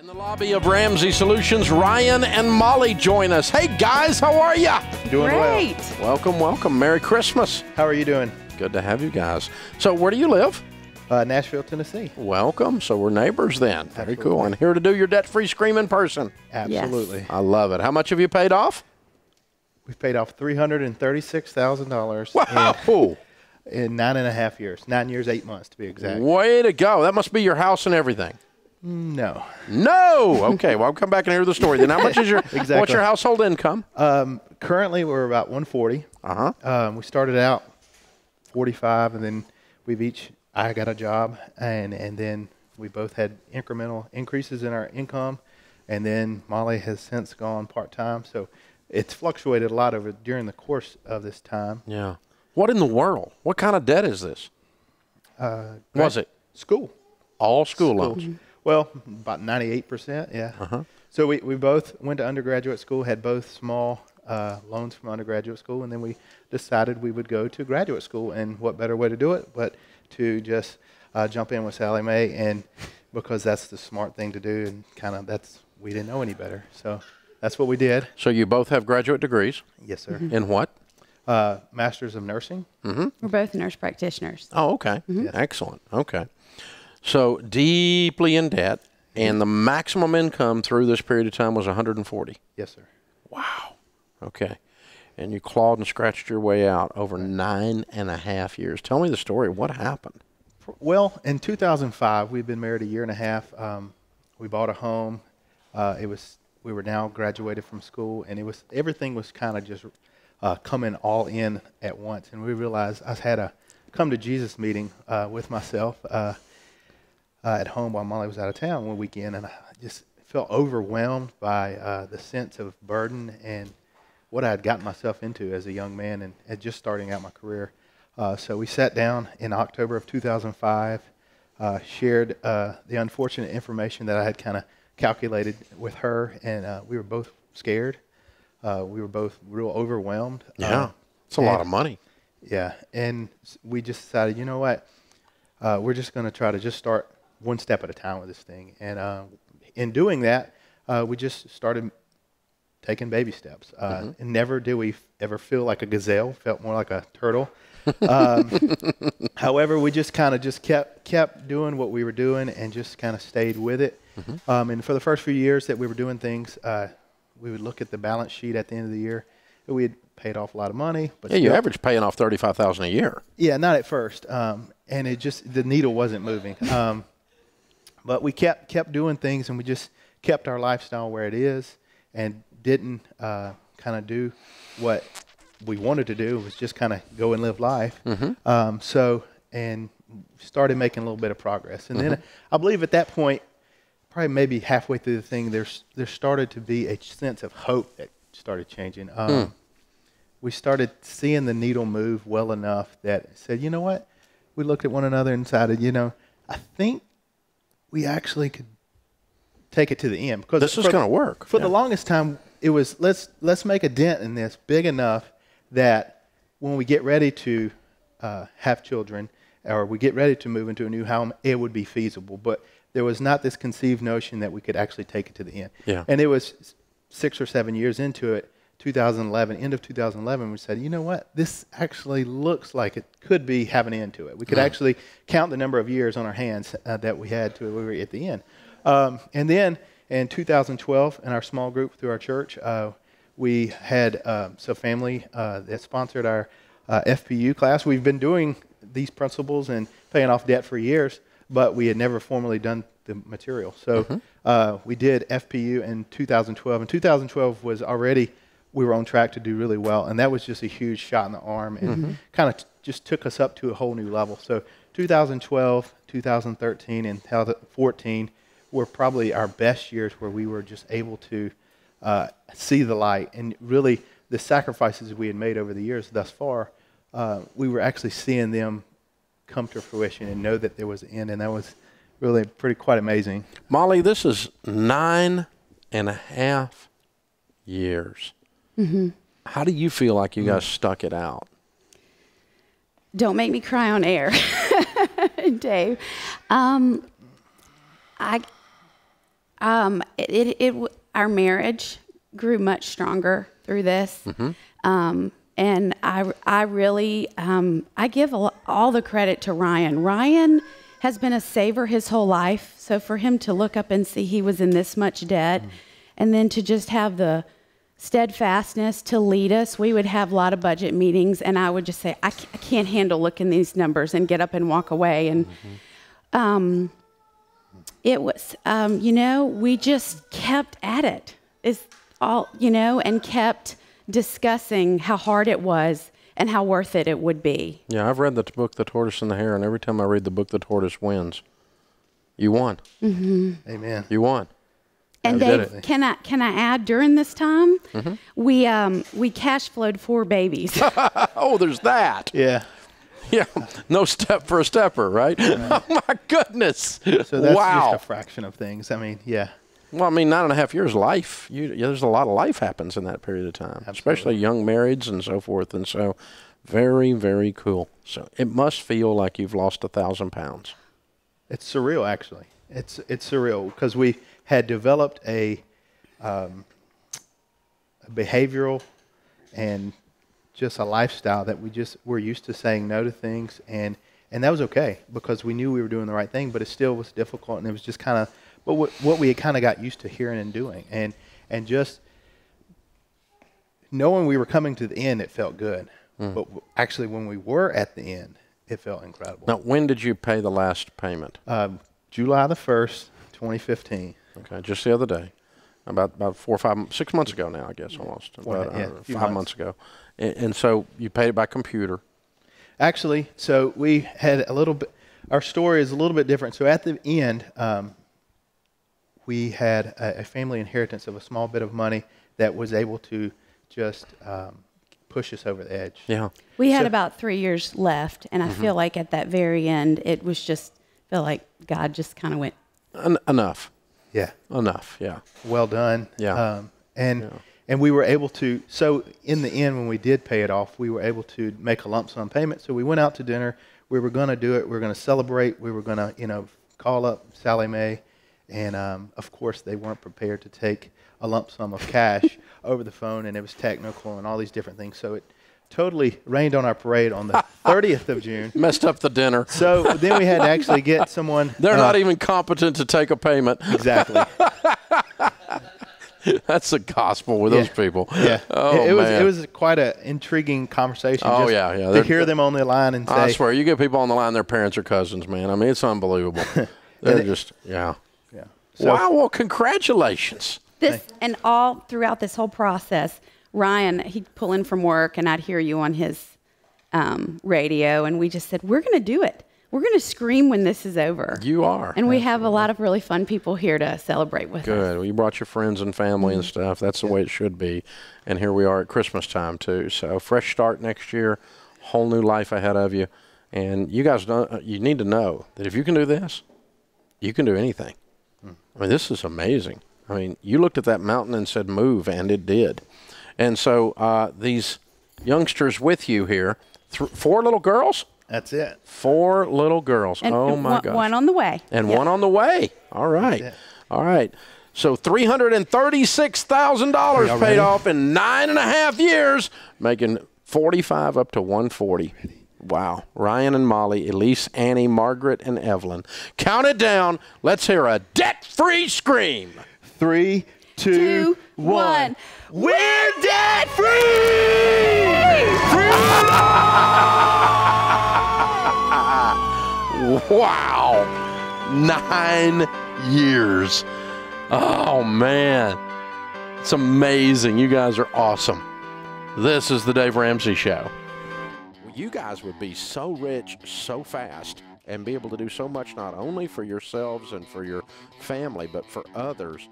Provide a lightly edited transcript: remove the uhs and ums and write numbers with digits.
In the lobby of Ramsey Solutions, Ryan and Molly join us. Hey guys, how are ya? Doing Great. well. Welcome, welcome. Merry Christmas. How are you doing? Good to have you guys. So where do you live? Nashville, Tennessee. Welcome. So we're neighbors then. Very Absolutely. cool. And here to do your debt-free scream in person. Absolutely. I love it. How much have you paid off? We've paid off $336,000 Wow. in 9.5 years. 9 years, 8 months to be exact. Way to go. That must be your house and everything. No. No. Okay. Well, I'll come back and hear the story. Then how much is your Exactly. what's your household income? Currently, we're about 140. We started out 45, and then I got a job, and then we both had incremental increases in our income, and then Molly has since gone part-time. So it's fluctuated a lot during the course of this time. Yeah. What in the world? What kind of debt is this? Was it School. all school loans? Mm-hmm. Well, about 98%, yeah. So we both went to undergraduate school, had both small loans from undergraduate school, and then we decided we would go to graduate school. And what better way to do it but to just jump in with Sally Mae, and because that's the smart thing to do, and we didn't know any better. So that's what we did. So you both have graduate degrees. Yes, sir. In what? Masters of Nursing. We're both nurse practitioners. Oh, okay. Yes. Excellent. Okay. So deeply in debt, and the maximum income through this period of time was 140. Yes, sir. Wow. Okay. And you clawed and scratched your way out over 9.5 years. Tell me the story. What happened? Well, in 2005, we'd been married a year and a half. We bought a home. We were now graduated from school, and everything was kind of just coming all in at once. And we realized I had a come to Jesus meeting with myself at home while Molly was out of town one weekend, and I just felt overwhelmed by the sense of burden and what I had gotten myself into as a young man and just starting out my career. So we sat down in October of 2005, shared the unfortunate information that I had kind of calculated with her, and we were both scared. We were both real overwhelmed. Yeah. It's a lot of money. Yeah, and we just decided, you know what, we're just going to try to just start one step at a time with this thing. And in doing that, we just started taking baby steps. And never did we ever feel like a gazelle, felt more like a turtle. However, we just kind of kept doing what we were doing and just kind of stayed with it. And for the first few years that we were doing things, we would look at the balance sheet at the end of the year. We had paid off a lot of money. But Yeah, you average paying off $35,000 a year. Yeah, not at first. And the needle wasn't moving. But we kept doing things, and we just kept our lifestyle where it is and didn't kind of do what we wanted to do. It was just kind of go and live life. And started making a little bit of progress. And then I believe at that point, probably maybe halfway through the thing, there started to be a sense of hope that started changing. We started seeing the needle move well enough that said, you know what? We looked at one another and decided, I think we actually could take it to the end. Because this is going to work. For the longest time, it was let's make a dent in this big enough that when we get ready to have children or we get ready to move into a new home, it would be feasible. But there was not this conceived notion that we could actually take it to the end. Yeah. And it was 6 or 7 years into it, 2011, end of 2011, we said, you know what? This actually looks like it could be have an end to it. We could actually count the number of years on our hands that we had to we were at the end. And then in 2012, in our small group through our church, we had family that sponsored our FPU class. We've been doing these principles and paying off debt for years, but we had never formally done the material. So we did FPU in 2012. And 2012 was already, we were on track to do really well. And that was just a huge shot in the arm and kind of just took us up to a whole new level. So 2012, 2013, and 2014 were probably our best years where we were just able to see the light. And really, the sacrifices we had made over the years thus far, we were actually seeing them come to fruition and know that there was an end. And that was really quite amazing. Molly, this is 9.5 years. How do you feel like you guys stuck it out? Don't make me cry on air, Dave. Our marriage grew much stronger through this. And I really, I give all the credit to Ryan. Ryan has been a saver his whole life. So for him to look up and see he was in this much debt, and then to just have the steadfastness to lead us. We would have a lot of budget meetings, and I would just say, I can't handle looking these numbers, and get up and walk away. And it was, we just kept at it. It's all, and kept discussing how hard it was and how worth it would be. Yeah, I've read the book, The Tortoise and the Hare, and every time I read the book, the tortoise wins. You won. Amen. You won. And Dave, can I add, during this time, we cash flowed 4 babies. Oh, there's that. Yeah. Yeah, no step for a stepper, right? Oh, my goodness. So that's wow. just a fraction of things. I mean, yeah. Well, I mean, 9.5 years life. There's a lot of life happens in that period of time, Absolutely. Especially young marrieds and so forth. And so very, very cool. So it must feel like you've lost 1,000 pounds. It's surreal, actually. It's surreal because we had developed a behavioral and just a lifestyle that we're used to saying no to things, and that was okay because we knew we were doing the right thing, but it still was difficult, and it was just kind of what we had kind of got used to hearing and doing, and just knowing we were coming to the end, it felt good. But actually, when we were at the end, it felt incredible. Now, when did you pay the last payment? July the 1st, 2015. Okay, just the other day. About 4 or 6 months ago now, I guess, almost. About 5 months ago. And so you paid it by computer. Actually, so we had a little bit, our story is a little bit different. So at the end, we had a family inheritance of a small bit of money that was able to just push us over the edge. Yeah. We had about 3 years left, and I feel like at that very end, it was just, feel like God just kind of went. Enough. Yeah. Enough, yeah. Well done. Yeah. And we were able to, so in the end, when we did pay it off, we were able to make a lump sum payment. So we went out to dinner. We were going to do it. We were going to celebrate. We were going to, call up Sally Mae. And, of course, they weren't prepared to take a lump sum of cash over the phone, and it was technical and all these different things. So it totally rained on our parade on the 30th of June. Messed up the dinner. So then we had to actually get someone. They're not even competent to take a payment. Exactly. That's the gospel with those people. Yeah. Oh, it was quite an intriguing conversation. Oh, just yeah. To hear them on the line and say. I swear, you get people on the line, their parents are cousins, man. I mean, it's unbelievable. They're just, Yeah. So, wow, well, congratulations. This, and all throughout this whole process, Ryan, he'd pull in from work, and I'd hear you on his radio, and we just said, we're going to do it. We're going to scream when this is over. You are. And we have a lot of really fun people here to celebrate with us. Good. Well, you brought your friends and family and stuff. That's the way it should be. And here we are at Christmas time, too. So fresh start next year, whole new life ahead of you. And you guys, you need to know that if you can do this, you can do anything. I mean, this is amazing. I mean, you looked at that mountain and said move, and it did. And so these youngsters with you here, 4 little girls? That's it. 4 little girls. And oh, my gosh. One on the way. And one on the way. All right. All right. So $336,000 paid off in 9.5 years, making 45 up to 140. Wow. Ryan and Molly, Elise, Annie, Margaret, and Evelyn. Count it down. Let's hear a debt-free scream. 3, 2, 1. We're debt free! Wow. 9 years. Oh, man. It's amazing. You guys are awesome. This is the Dave Ramsey Show. You guys would be so rich so fast and be able to do so much not only for yourselves and for your family, but for others.